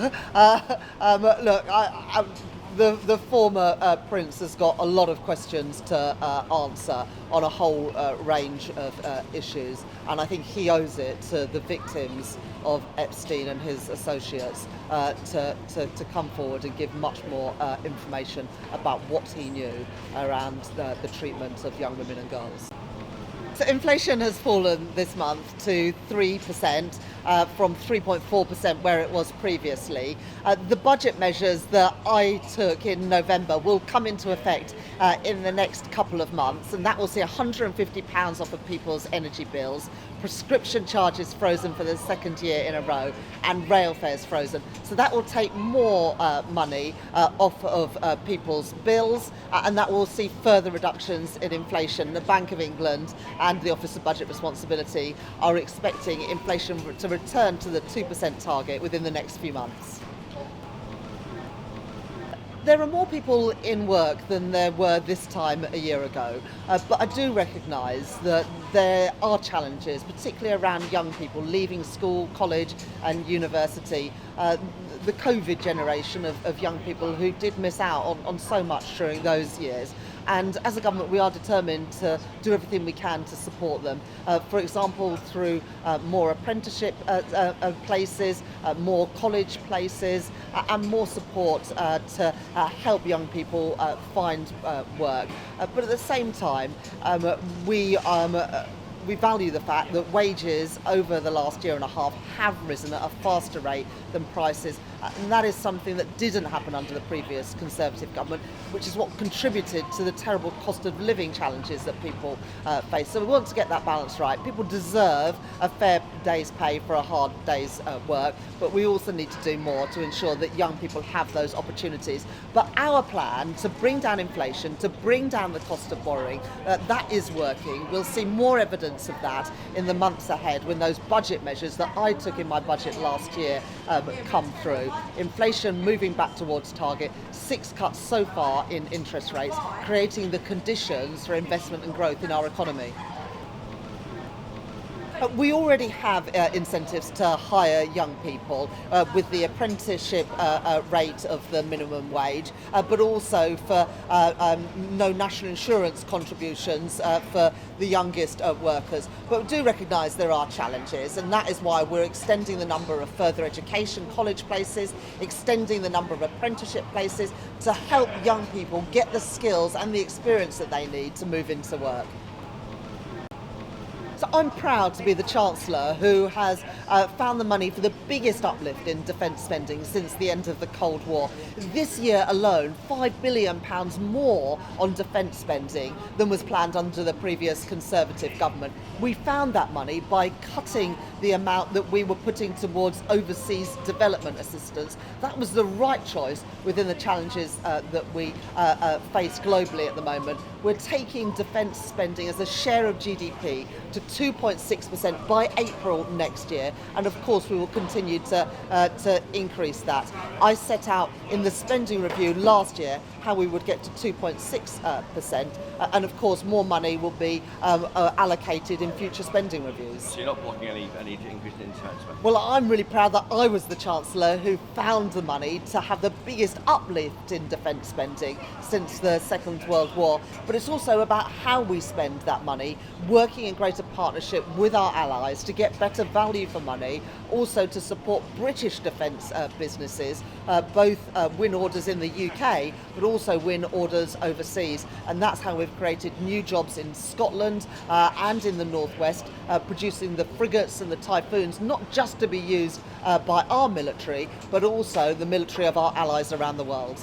Look, the former prince has got a lot of questions to answer on a whole range of issues, and I think he owes it to the victims of Epstein and his associates to come forward and give much more information about what he knew around the treatment of young women and girls. So inflation has fallen this month to 3% from 3.4% where it was previously. The budget measures that I took in November will come into effect in the next couple of months, and that will see £150 off of people's energy bills, prescription charges frozen for the second year in a row, and rail fares frozen. So that will take more money off of people's bills, and that will see further reductions in inflation. The Bank of England and the Office of Budget Responsibility are expecting inflation to return to the 2% target within the next few months. There are more people in work than there were this time a year ago, but I do recognise that there are challenges, particularly around young people leaving school, college and university. The COVID generation of young people who did miss out on so much during those years. And as a government, we are determined to do everything we can to support them. For example, through more apprenticeship places, more college places, and more support to help young people find work. But at the same time, we value the fact that wages over the last year and a half have risen at a faster rate than prices, and that is something that didn't happen under the previous Conservative government, which is what contributed to the terrible cost of living challenges that people face. So we want to get that balance right. People deserve a fair day's pay for a hard day's work, but we also need to do more to ensure that young people have those opportunities. But our plan to bring down inflation, to bring down the cost of borrowing, that is working. We'll see more evidence of that in the months ahead when those budget measures that I took in my budget last year come through. Inflation moving back towards target, 6 cuts so far in interest rates, creating the conditions for investment and growth in our economy. We already have incentives to hire young people with the apprenticeship rate of the minimum wage, but also for no national insurance contributions for the youngest workers. But we do recognise there are challenges, and that is why we're extending the number of further education college places, extending the number of apprenticeship places to help young people get the skills and the experience that they need to move into work. So I'm proud to be the Chancellor who has found the money for the biggest uplift in defence spending since the end of the Cold War. This year alone, £5 billion more on defence spending than was planned under the previous Conservative government. We found that money by cutting the amount that we were putting towards overseas development assistance. That was the right choice within the challenges that we face globally at the moment. We're taking defence spending as a share of GDP to 2.6% by April next year, and of course we will continue to increase that. I set out in the spending review last year how we would get to 2.6%, and of course more money will be allocated in future spending reviews. So you're not blocking any increase in defence spending? Well, I'm really proud that I was the Chancellor who found the money to have the biggest uplift in defence spending since the Second World War. But it's also about how we spend that money, working in greater partnership with our allies to get better value for money, also to support British defence businesses, both win orders in the UK, but also win orders overseas. And that's how we've created new jobs in Scotland and in the Northwest, producing the frigates and the Typhoons, not just to be used by our military, but also the military of our allies around the world.